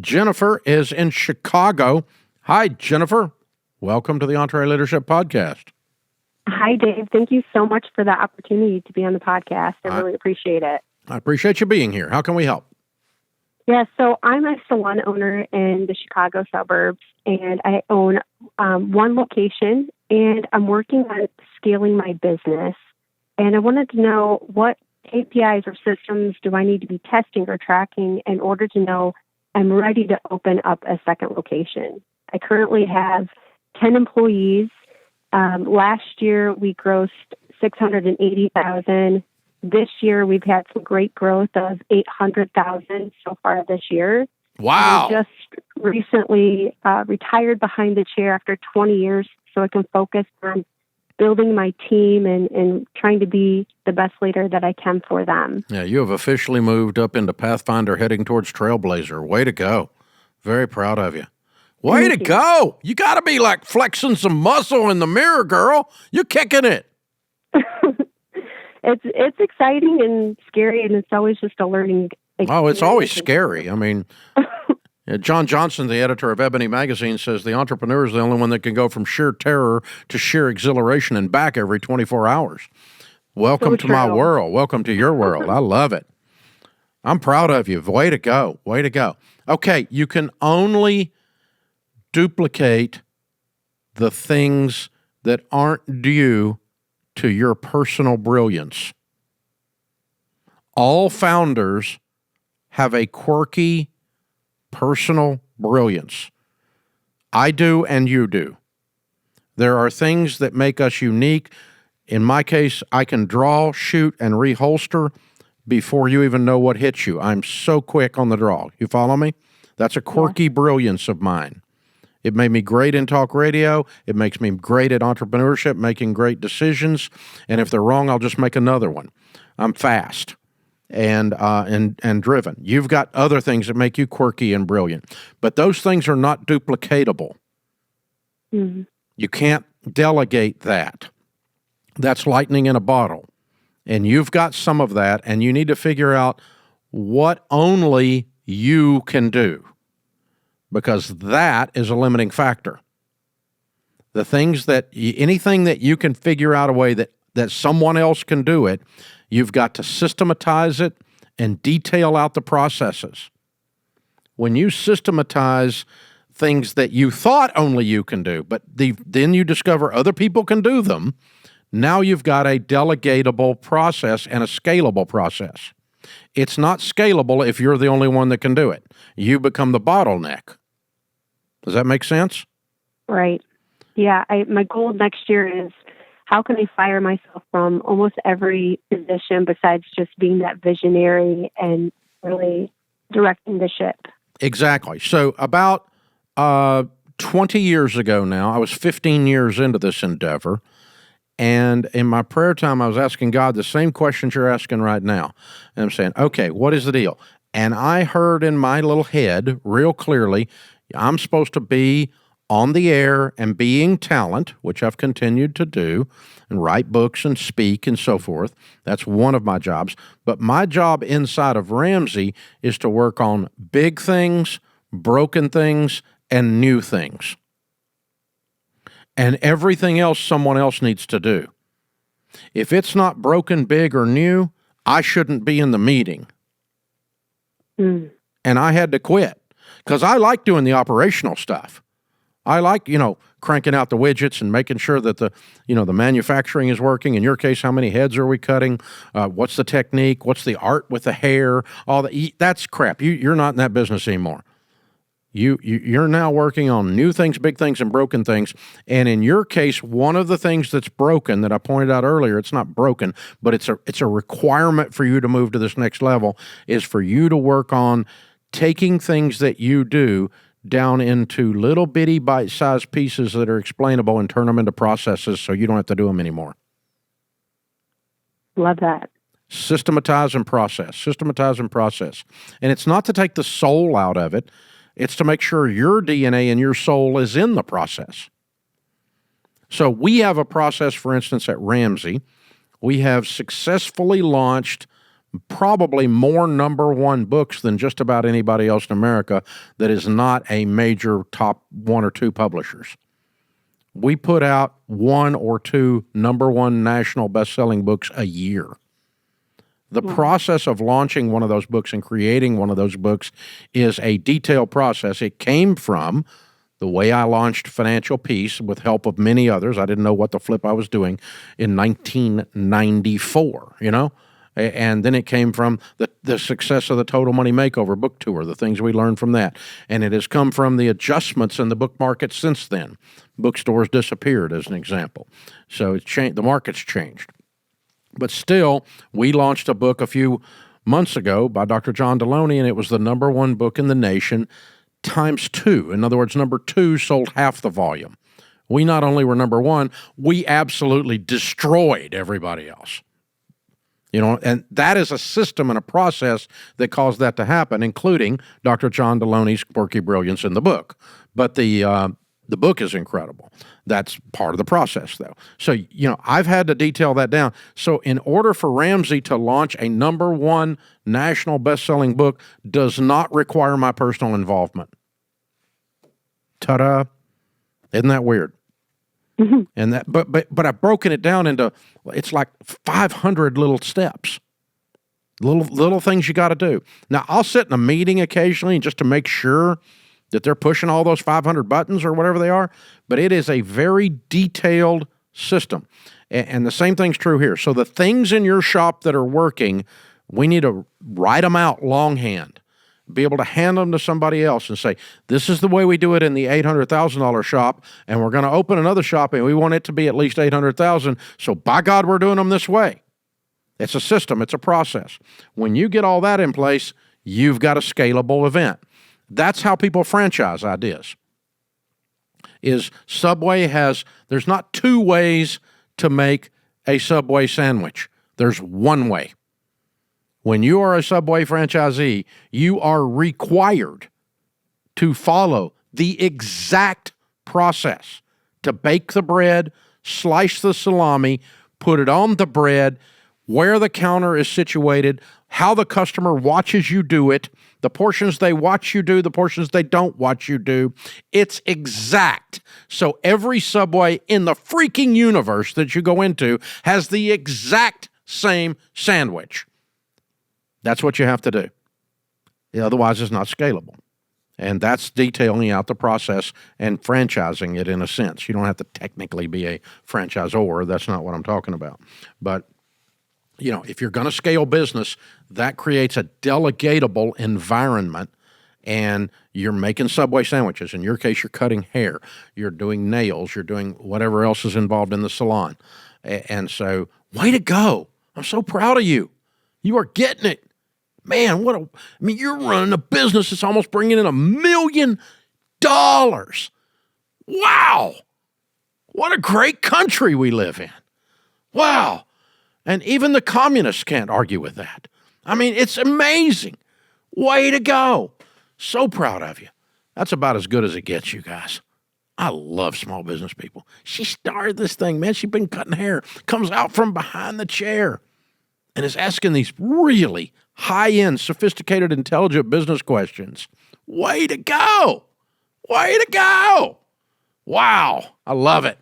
Jennifer is in Chicago. Hi, Jennifer. Welcome to the EntreLeadership Podcast. Hi, Dave. Thank you so much for the opportunity to be on the podcast. I really appreciate it. I appreciate you being here. How can we help? Yeah, so I'm a salon owner in the Chicago suburbs, and I own one location, and I'm working on scaling my business. And I wanted to know what APIs or systems do I need to be testing or tracking in order to know I'm ready to open up a second location. I currently have 10 employees. Last year, we grossed $680,000. This year, we've had some great growth of $800,000 so far this year. Wow. I just recently retired behind the chair after 20 years so I can focus on building my team and trying to be the best leader that I can for them. Yeah, you have officially moved up into Pathfinder heading towards Trailblazer. Way to go. Very proud of you. Way to go. You got to be like flexing some muscle in the mirror, girl. You're kicking it. It's exciting and scary, and it's always just a learning experience. Oh, it's always scary. I mean, John Johnson, the editor of Ebony Magazine, says the entrepreneur is the only one that can go from sheer terror to sheer exhilaration and back every 24 hours. Welcome to my world. Welcome to your world. I love it. I'm proud of you. Way to go. Way to go. Okay, you can only duplicate the things that aren't due to your personal brilliance. All founders have a quirky personal brilliance. I do and you do. There are things that make us unique. In my case, I can draw, shoot, and reholster before you even know what hits you. I'm so quick on the draw. You follow me? That's a quirky brilliance of mine. It made me great in talk radio. It makes me great at entrepreneurship, making great decisions. And if they're wrong, I'll just make another one. I'm fast and driven. You've got other things that make you quirky and brilliant, but those things are not duplicatable. Mm-hmm. You can't delegate that. That's lightning in a bottle. And you've got some of that, and you need to figure out what only you can do, because that is a limiting factor. The things that, anything that you can figure out a way that someone else can do it, you've got to systematize it and detail out the processes. When you systematize things that you thought only you can do, but then you discover other people can do them, now you've got a delegatable process and a scalable process. It's not scalable if you're the only one that can do it. You become the bottleneck. Does that make sense? Right. Yeah. My goal next year is how can I fire myself from almost every position besides just being that visionary and really directing the ship? Exactly. So about 20 years ago now, I was 15 years into this endeavor. And in my prayer time, I was asking God the same questions you're asking right now. And I'm saying, okay, what is the deal? And I heard in my little head real clearly, I'm supposed to be on the air and being talent, which I've continued to do, and write books and speak and so forth. That's one of my jobs. But my job inside of Ramsey is to work on big things, broken things, and new things. And everything else someone else needs to do. If it's not broken, big, or new, I shouldn't be in the meeting. And I had to quit because I like doing the operational stuff. I like, cranking out the widgets and making sure that the manufacturing is working. In your case, how many heads are we cutting? What's the technique? What's the art with the hair? That's crap. You're not in that business anymore. You're now working on new things, big things, and broken things. And in your case, one of the things that's broken that I pointed out earlier, it's not broken, but it's a requirement for you to move to this next level, is for you to work on taking things that you do down into little bitty bite-sized pieces that are explainable and turn them into processes so you don't have to do them anymore. Love that. Systematize and process. Systematize and process. And it's not to take the soul out of it. It's to make sure your DNA and your soul is in the process. So we have a process, for instance, at Ramsey. We have successfully launched probably more number one books than just about anybody else in America that is not a major top 1 or 2 publishers. We put out 1 or 2 number one national best-selling books a year. The process of launching one of those books and creating one of those books is a detailed process. It came from the way I launched Financial Peace with help of many others. I didn't know what the flip I was doing in 1994, And then it came from the success of the Total Money Makeover book tour, the things we learned from that. And it has come from the adjustments in the book market since then. Bookstores disappeared, as an example. So it's changed. The market's changed. But still, we launched a book a few months ago by Dr. John Deloney, and it was the number one book in the nation times 2. In other words, number 2 sold half the volume. We not only were number 1, we absolutely destroyed everybody else. And that is a system and a process that caused that to happen, including Dr. John Deloney's quirky brilliance in the book. But the book is incredible. That's part of the process, though. So, I've had to detail that down. So in order for Ramsey to launch a number one national best-selling book does not require my personal involvement. Ta-da. Isn't that weird? Mm-hmm. And that, but I've broken it down into, it's like 500 little steps, little things you got to do. Now, I'll sit in a meeting occasionally just to make sure that they're pushing all those 500 buttons or whatever they are, but it is a very detailed system. And the same thing's true here. So the things in your shop that are working, we need to write them out longhand, be able to hand them to somebody else and say, this is the way we do it in the $800,000 shop, and we're going to open another shop, and we want it to be at least $800,000, so by God, we're doing them this way. It's a system. It's a process. When you get all that in place, you've got a scalable event. That's how people franchise ideas. There's not 2 ways to make a Subway sandwich. There's 1 way. When you are a Subway franchisee, you are required to follow the exact process to bake the bread, slice the salami, put it on the bread, where the counter is situated, how the customer watches you do it, the portions they watch you do, the portions they don't watch you do. It's exact. So every Subway in the freaking universe that you go into has the exact same sandwich. That's what you have to do. Otherwise, it's not scalable. And that's detailing out the process and franchising it in a sense. You don't have to technically be a franchisor. That's not what I'm talking about. But if you're going to scale business, that creates a delegatable environment, and you're making Subway sandwiches. In your case, you're cutting hair, you're doing nails, you're doing whatever else is involved in the salon. And so, way to go. I'm so proud of you. You are getting it. Man, you're running a business that's almost bringing in $1 million. Wow. What a great country we live in. Wow. And even the communists can't argue with that. It's amazing. Way to go. So proud of you. That's about as good as it gets, you guys. I love small business people. She started this thing, man. She's been cutting hair, comes out from behind the chair, and is asking these really high-end, sophisticated, intelligent business questions. Way to go. Way to go. Wow. I love it.